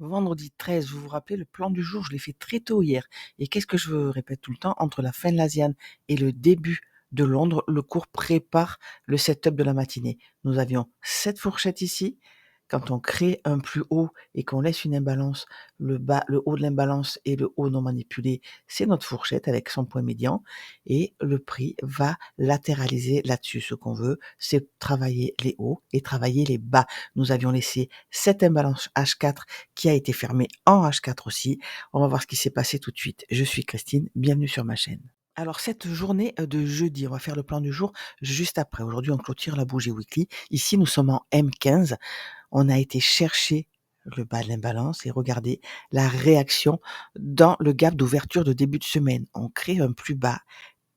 Vendredi 13, vous vous rappelez, le plan du jour, je l'ai fait très tôt hier. Et qu'est-ce que je répète tout le temps? Entre la fin de l'Asiane et le début de Londres, le cours prépare le setup de la matinée. Nous avions cette fourchette ici. Quand on crée un plus haut et qu'on laisse une imbalance, le haut de l'imbalance et le haut non manipulé, c'est notre fourchette avec son point médian. Et le prix va latéraliser là-dessus. Ce qu'on veut, c'est travailler les hauts et travailler les bas. Nous avions laissé cette imbalance H4 qui a été fermé en H4 aussi. On va voir ce qui s'est passé tout de suite. Je suis Christine, bienvenue sur ma chaîne. Alors cette journée de jeudi, on va faire le plan du jour juste après. Aujourd'hui, on clôture la bougie weekly. Ici, nous sommes en M15. On a été chercher le bas de l'imbalance et regardez la réaction dans le gap d'ouverture de début de semaine. On crée un plus bas,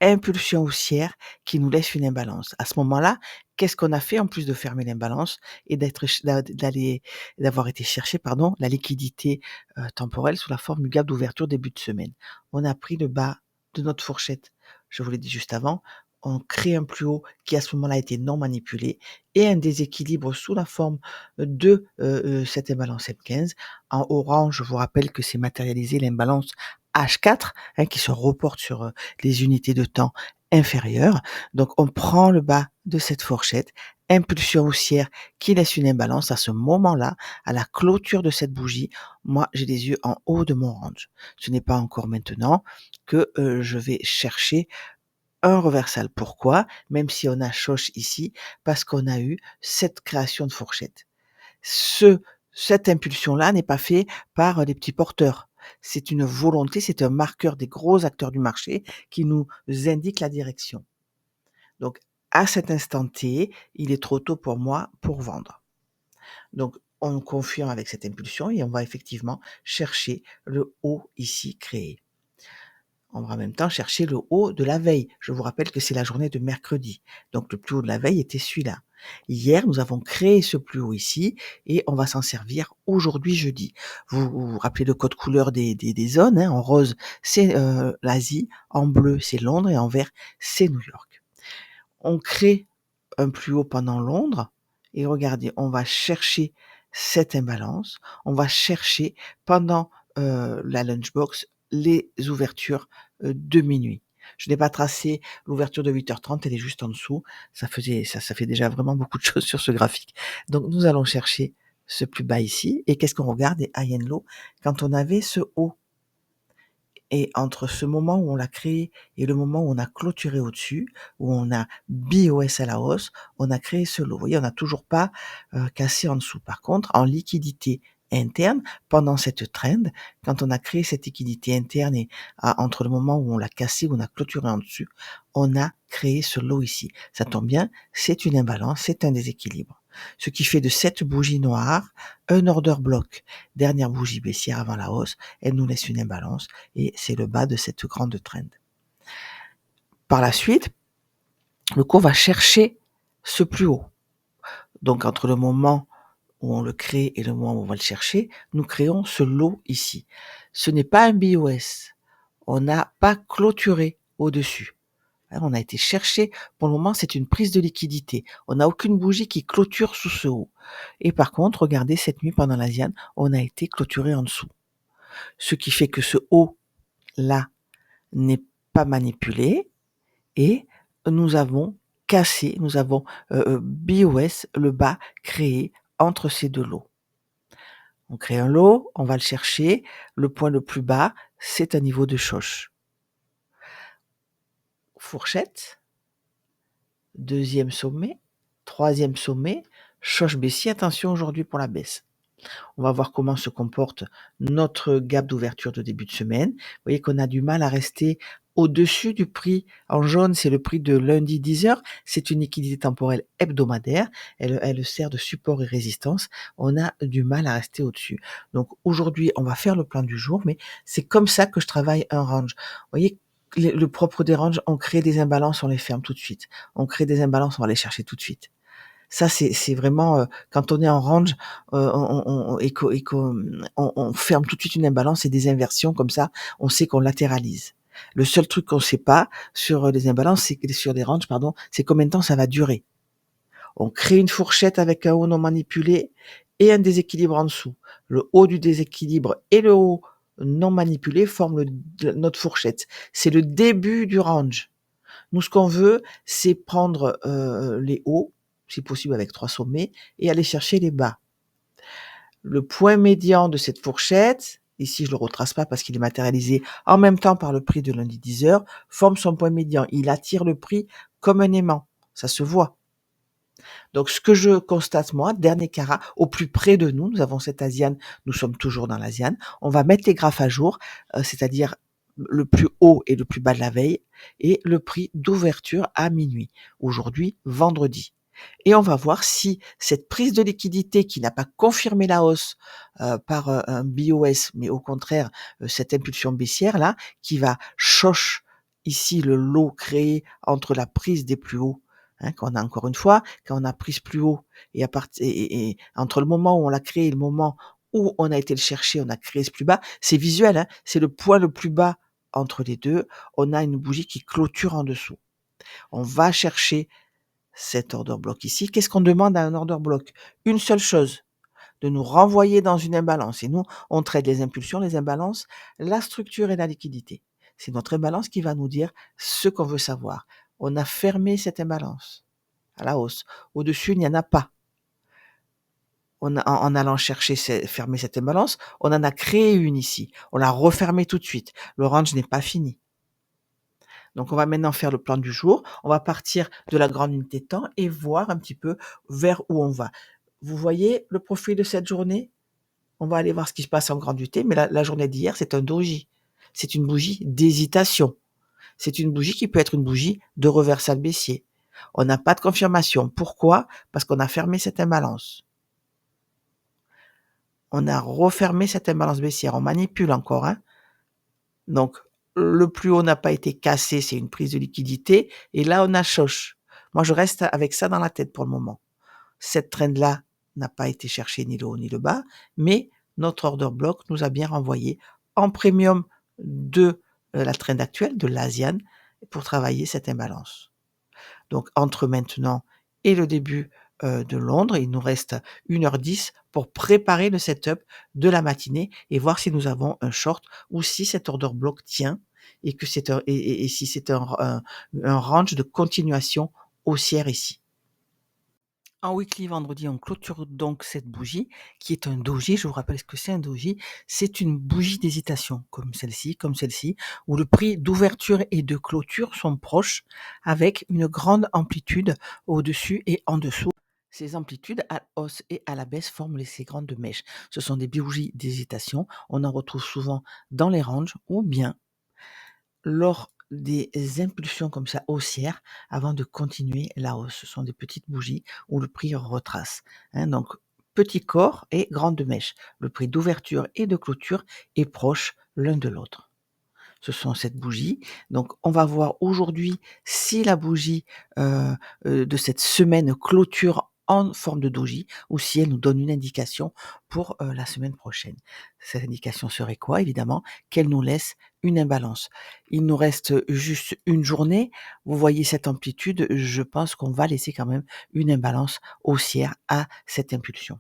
impulsion haussière qui nous laisse une imbalance. À ce moment-là, qu'est-ce qu'on a fait en plus de fermer l'imbalance et d'avoir été chercher, la liquidité temporelle sous la forme du gap d'ouverture début de semaine. On a pris le bas de notre fourchette. Je vous l'ai dit juste avant. On crée un plus haut qui à ce moment-là a été non manipulé et un déséquilibre sous la forme de cette imbalance M15. En orange, je vous rappelle que c'est matérialisé l'imbalance H4 qui se reporte sur les unités de temps inférieures. Donc on prend le bas de cette fourchette, impulsion haussière qui laisse une imbalance à ce moment-là, à la clôture de cette bougie. Moi, j'ai les yeux en haut de mon range. Ce n'est pas encore maintenant que je vais chercher un reversal. Pourquoi? Même si on a choche ici, parce qu'on a eu cette création de fourchette. Cette impulsion-là n'est pas faite par des petits porteurs. C'est une volonté, c'est un marqueur des gros acteurs du marché qui nous indique la direction. Donc, à cet instant T, il est trop tôt pour moi pour vendre. Donc, on confirme avec cette impulsion et on va effectivement chercher le haut ici créé. On va en même temps chercher le haut de la veille. Je vous rappelle que c'est la journée de mercredi. Donc le plus haut de la veille était celui-là. Hier, nous avons créé ce plus haut ici et on va s'en servir aujourd'hui jeudi. Vous rappelez le code couleur des zones. En rose, c'est l'Asie. En bleu, c'est Londres. Et en vert, c'est New York. On crée un plus haut pendant Londres. Et regardez, on va chercher cette imbalance. On va chercher pendant la lunchbox les ouvertures de minuit. Je n'ai pas tracé l'ouverture de 8h30, elle est juste en dessous. Ça fait déjà vraiment beaucoup de choses sur ce graphique. Donc nous allons chercher ce plus bas ici. Et qu'est-ce qu'on regarde des high and low quand on avait ce haut. Et entre ce moment où on l'a créé et le moment où on a clôturé au-dessus, où on a BOS à la hausse, on a créé ce lot. Vous voyez, on n'a toujours pas cassé en dessous. Par contre, en liquidité interne, pendant cette trend, quand on a créé cette liquidité interne et entre le moment où on l'a cassé, où on a clôturé en dessus, on a créé ce lot ici. Ça tombe bien, c'est une imbalance, c'est un déséquilibre. Ce qui fait de cette bougie noire un order block. Dernière bougie baissière avant la hausse, elle nous laisse une imbalance et c'est le bas de cette grande trend. Par la suite, le cours va chercher ce plus haut. Donc entre le moment où on le crée et le moment où on va le chercher, nous créons ce lot ici. Ce n'est pas un BOS. On n'a pas clôturé au-dessus. On a été chercher, pour le moment, c'est une prise de liquidité. On n'a aucune bougie qui clôture sous ce haut. Et par contre, regardez, cette nuit pendant l'Asiane, on a été clôturé en dessous. Ce qui fait que ce haut-là n'est pas manipulé et nous avons cassé, nous avons BOS, le bas créé entre ces deux lots. On crée un lot, on va le chercher, le point le plus bas, c'est un niveau de choche. Fourchette, deuxième sommet, troisième sommet, choche baissier, attention aujourd'hui pour la baisse. On va voir comment se comporte notre gap d'ouverture de début de semaine. Vous voyez qu'on a du mal à rester au-dessus du prix. En jaune, c'est le prix de lundi 10h. C'est une liquidité temporelle hebdomadaire. Elle sert de support et résistance. On a du mal à rester au-dessus. Donc aujourd'hui, on va faire le plan du jour, mais c'est comme ça que je travaille un range. Vous voyez, le propre des ranges, on crée des imbalances, on les ferme tout de suite. On crée des imbalances, on va les chercher tout de suite. Ça, c'est vraiment quand on est en range et qu'on ferme tout de suite une imbalance et des inversions comme ça, on sait qu'on latéralise. Le seul truc qu'on sait pas sur les imbalances, sur les ranges, c'est combien de temps ça va durer. On crée une fourchette avec un haut non manipulé et un déséquilibre en dessous. Le haut du déséquilibre et le haut non manipulé forment notre fourchette. C'est le début du range. Nous, ce qu'on veut, c'est prendre les hauts, si possible avec 3 sommets, et aller chercher les bas. Le point médian de cette fourchette, ici je le retrace pas parce qu'il est matérialisé en même temps par le prix de lundi 10 heures, forme son point médian. Il attire le prix comme un aimant. Ça se voit. Donc, ce que je constate, moi, dernier carat, au plus près de nous, nous avons cette Asiane, nous sommes toujours dans l'Asiane, on va mettre les graphes à jour, c'est-à-dire le plus haut et le plus bas de la veille, et le prix d'ouverture à minuit, aujourd'hui, vendredi. Et on va voir si cette prise de liquidité qui n'a pas confirmé la hausse par un BOS, mais au contraire, cette impulsion baissière là, qui va choche ici le lot créé entre la prise des plus hauts, qu'on a encore une fois, quand on a prise plus haut et entre le moment où on l'a créé et le moment où on a été le chercher, on a créé ce plus bas, c'est visuel, c'est le point le plus bas entre les deux, on a une bougie qui clôture en dessous. On va chercher cet order block ici. Qu'est-ce qu'on demande à un order block? Une seule chose, de nous renvoyer dans une imbalance. Et nous, on traite les impulsions, les imbalances, la structure et la liquidité. C'est notre imbalance qui va nous dire ce qu'on veut savoir. On a fermé cette imbalance à la hausse. Au-dessus, il n'y en a pas. En allant chercher, fermer cette imbalance, on en a créé une ici. On l'a refermée tout de suite. Le range n'est pas fini. Donc, on va maintenant faire le plan du jour. On va partir de la grande unité de temps et voir un petit peu vers où on va. Vous voyez le profil de cette journée? On va aller voir ce qui se passe en grande unité, mais la journée d'hier, c'est un doji. C'est une bougie d'hésitation. C'est une bougie qui peut être une bougie de reversal baissier. On n'a pas de confirmation. Pourquoi? Parce qu'on a fermé cette imbalance. On a refermé cette imbalance baissière. On manipule encore, Donc, le plus haut n'a pas été cassé, c'est une prise de liquidité. Et là, on a choche. Moi, je reste avec ça dans la tête pour le moment. Cette trend-là n'a pas été cherchée ni le haut ni le bas, mais notre order block nous a bien renvoyé en premium de la trend actuelle, de l'Asian, pour travailler cette imbalance. Donc, entre maintenant et le début de Londres, il nous reste 1h10 pour préparer le setup de la matinée et voir si nous avons un short ou si cet order block tient et que c'est et si c'est un range de continuation haussière ici. En weekly vendredi, on clôture donc cette bougie qui est un doji. Je vous rappelle ce que c'est un doji. C'est une bougie d'hésitation comme celle-ci, où le prix d'ouverture et de clôture sont proches avec une grande amplitude au-dessus et en dessous. Ces amplitudes à hausse et à la baisse forment ces grandes mèches. Ce sont des bougies d'hésitation. On en retrouve souvent dans les ranges ou bien lors des impulsions comme ça haussières avant de continuer la hausse. Ce sont des petites bougies où le prix retrace. Donc, petit corps et grande mèche. Le prix d'ouverture et de clôture est proche l'un de l'autre. Ce sont cette bougie. Donc, on va voir aujourd'hui si la bougie de cette semaine clôture en forme de doji ou si elle nous donne une indication pour la semaine prochaine. Cette indication serait quoi? Évidemment, qu'elle nous laisse une imbalance. Il nous reste juste une journée. Vous voyez cette amplitude. Je pense qu'on va laisser quand même une imbalance haussière à cette impulsion.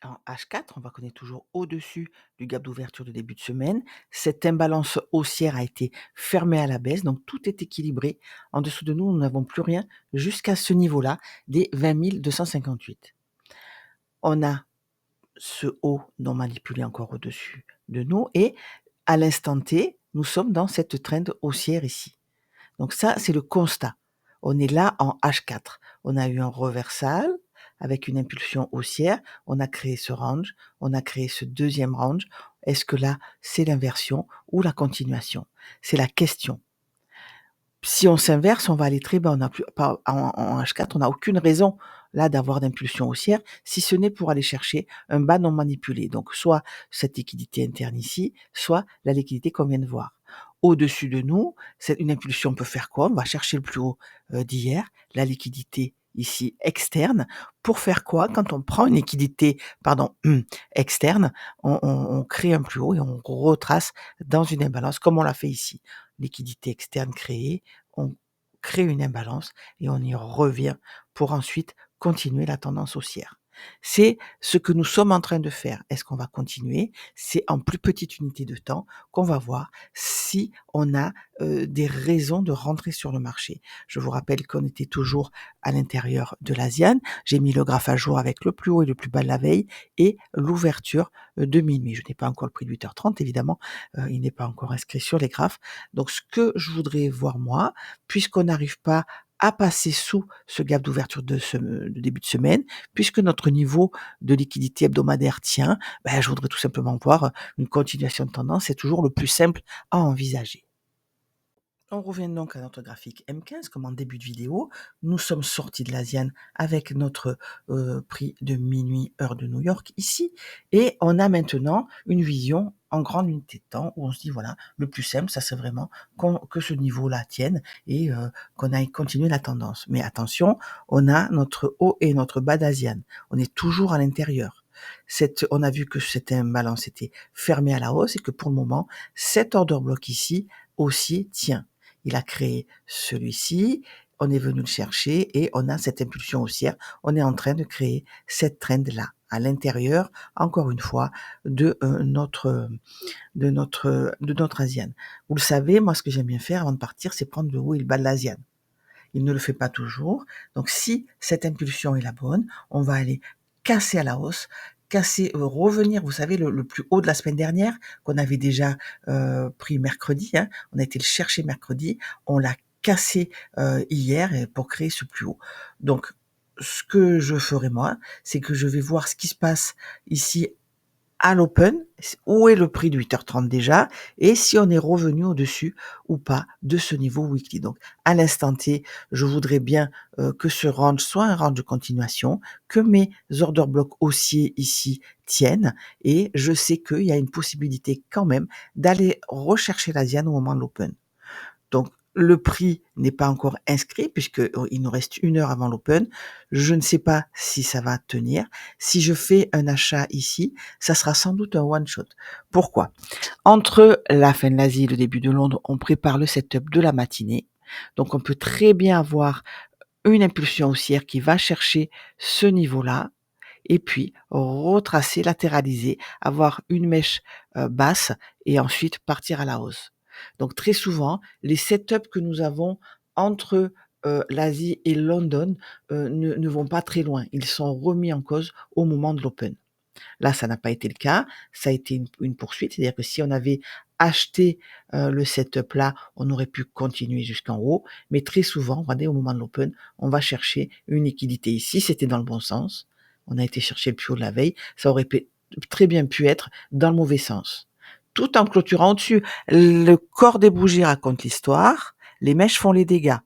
En H4, on va connaître toujours au-dessus du gap d'ouverture de début de semaine. Cette imbalance haussière a été fermée à la baisse, donc tout est équilibré. En dessous de nous, nous n'avons plus rien jusqu'à ce niveau-là des 20 258. On a ce haut non manipulé encore au-dessus de nous et à l'instant T, nous sommes dans cette trend haussière ici. Donc ça, c'est le constat. On est là en H4. On a eu un reversal avec une impulsion haussière. On a créé ce range. On a créé ce deuxième range. Est-ce que là, c'est l'inversion ou la continuation? C'est la question. Si on s'inverse, on va aller très bas. On a plus, en H4, on n'a aucune raison là d'avoir d'impulsion haussière, si ce n'est pour aller chercher un bas non manipulé. Donc, soit cette liquidité interne ici, soit la liquidité qu'on vient de voir. Au-dessus de nous, une impulsion peut faire quoi? On va chercher le plus haut d'hier, la liquidité ici externe. Pour faire quoi? Quand on prend une liquidité, externe, on crée un plus haut et on retrace dans une imbalance comme on l'a fait ici. Liquidité externe créée, on crée une imbalance et on y revient pour ensuite continuer la tendance haussière. C'est ce que nous sommes en train de faire. Est-ce qu'on va continuer? C'est en plus petite unité de temps qu'on va voir si on a des raisons de rentrer sur le marché. Je vous rappelle qu'on était toujours à l'intérieur de l'Asiane. J'ai mis le graphe à jour avec le plus haut et le plus bas de la veille et l'ouverture de minuit. Je n'ai pas encore le prix de 8h30, évidemment. Il n'est pas encore inscrit sur les graphes. Donc, ce que je voudrais voir, moi, puisqu'on n'arrive pas à passer sous ce gap d'ouverture de début de semaine, puisque notre niveau de liquidité hebdomadaire tient, je voudrais tout simplement voir une continuation de tendance. C'est toujours le plus simple à envisager. On revient donc à notre graphique M15, comme en début de vidéo. Nous sommes sortis de l'Asiane avec notre prix de minuit, heure de New York, ici. Et on a maintenant une vision en grande unité de temps où on se dit, voilà, le plus simple, ça c'est vraiment que ce niveau-là tienne et qu'on aille continuer la tendance. Mais attention, on a notre haut et notre bas d'Asiane. On est toujours à l'intérieur. On a vu que cette imbalance était fermée à la hausse et que pour le moment, cet order block ici aussi tient. Il a créé celui-ci, on est venu le chercher et on a cette impulsion haussière. On est en train de créer cette trend-là à l'intérieur, encore une fois, de notre Asiane. Vous le savez, moi, ce que j'aime bien faire avant de partir, c'est prendre le haut et le bas de l'Asiane. Il ne le fait pas toujours. Donc, si cette impulsion est la bonne, on va aller casser à la hausse, revenir, vous savez, le plus haut de la semaine dernière, qu'on avait déjà pris mercredi, hein, on a été le chercher mercredi, on l'a cassé hier pour créer ce plus haut. Donc, ce que je ferai moi, c'est que je vais voir ce qui se passe ici à l'open, où est le prix de 8h30 déjà, et si on est revenu au-dessus ou pas de ce niveau weekly. Donc, à l'instant T, je voudrais bien que ce range soit un range de continuation, que mes order blocks haussiers ici tiennent, et je sais qu'il y a une possibilité quand même d'aller rechercher l'Asiane au moment de l'open. Donc, le prix n'est pas encore inscrit puisqu'il nous reste 1 heure avant l'open. Je ne sais pas si ça va tenir. Si je fais un achat ici, ça sera sans doute un one shot. Pourquoi? Entre la fin de l'Asie et le début de Londres, on prépare le setup de la matinée. Donc, on peut très bien avoir une impulsion haussière qui va chercher ce niveau-là et puis retracer, latéraliser, avoir une mèche basse et ensuite partir à la hausse. Donc très souvent, les setups que nous avons entre l'Asie et London ne vont pas très loin. Ils sont remis en cause au moment de l'open. Là, ça n'a pas été le cas. Ça a été une poursuite. C'est-à-dire que si on avait acheté le setup là, on aurait pu continuer jusqu'en haut. Mais très souvent, regardez, au moment de l'open, on va chercher une liquidité ici. C'était dans le bon sens. On a été chercher le plus haut de la veille. Ça aurait très bien pu être dans le mauvais sens. Tout en clôturant au-dessus. Le corps des bougies raconte l'histoire. Les mèches font les dégâts.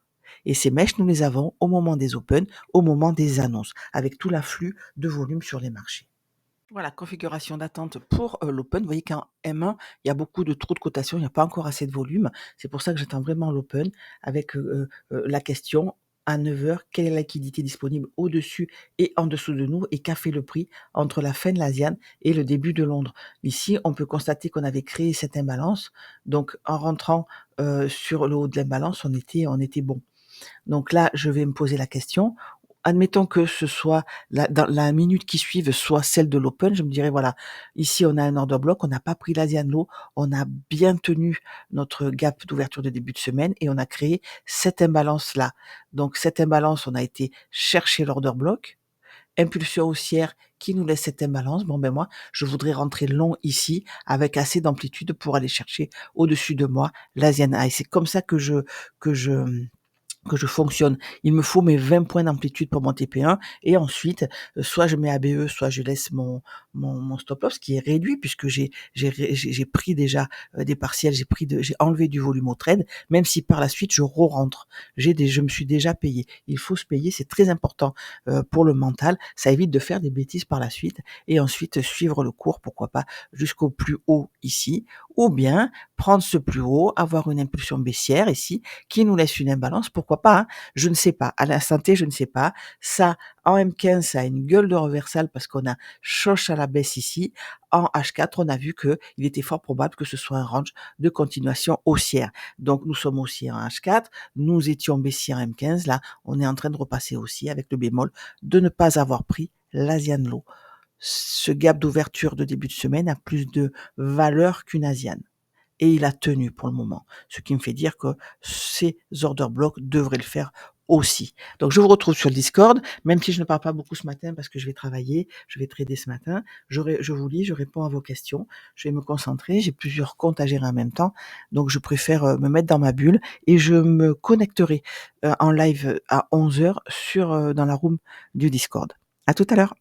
Et ces mèches, nous les avons au moment des Open, au moment des annonces, avec tout l'afflux de volume sur les marchés. Voilà, configuration d'attente pour l'open. Vous voyez qu'en M1, il y a beaucoup de trous de cotation, il n'y a pas encore assez de volume. C'est pour ça que j'attends vraiment l'open avec la question à 9h, quelle est la liquidité disponible au-dessus et en dessous de nous et qu'a fait le prix entre la fin de l'Asiane et le début de Londres. Ici, on peut constater qu'on avait créé cette imbalance. Donc, en rentrant sur le haut de l'imbalance, on était bon. Donc là, je vais me poser la question. Admettons que ce soit dans la minute qui suive soit celle de l'open, je me dirais voilà, ici on a un order block, on n'a pas pris l'Asian low, on a bien tenu notre gap d'ouverture de début de semaine et on a créé cette imbalance là. Donc cette imbalance, on a été chercher l'order block, impulsion haussière qui nous laisse cette imbalance. Bon ben moi, je voudrais rentrer long ici avec assez d'amplitude pour aller chercher au-dessus de moi l'Asian high. C'est comme ça que je fonctionne. Il me faut mes 20 points d'amplitude pour mon TP1 et ensuite, soit je mets ABE, soit je laisse mon stop loss qui est réduit puisque j'ai pris déjà des partiels, j'ai enlevé du volume au trade, même si par la suite je re-rentre. Je me suis déjà payé. Il faut se payer, c'est très important pour le mental. Ça évite de faire des bêtises par la suite et ensuite suivre le cours, pourquoi pas jusqu'au plus haut ici, ou bien prendre ce plus haut, avoir une impulsion baissière ici qui nous laisse une imbalance, pourquoi pas, hein. Je ne sais pas, à l'instant T, je ne sais pas. Ça, en M15, ça a une gueule de reversal parce qu'on a choche à la baisse ici. En H4, on a vu que il était fort probable que ce soit un range de continuation haussière. Donc, nous sommes haussiers en H4, nous étions baissiers en M15. Là, on est en train de repasser aussi avec le bémol de ne pas avoir pris l'Asian Low. Ce gap d'ouverture de début de semaine a plus de valeur qu'une Asian. Et il a tenu pour le moment. Ce qui me fait dire que ces order blocks devraient le faire aussi. Donc je vous retrouve sur le Discord, même si je ne parle pas beaucoup ce matin parce que je vais travailler, je vais trader ce matin. Je vous lis, je réponds à vos questions, je vais me concentrer, j'ai plusieurs comptes à gérer en même temps, donc je préfère me mettre dans ma bulle et je me connecterai en live à 11h dans la room du Discord. À tout à l'heure.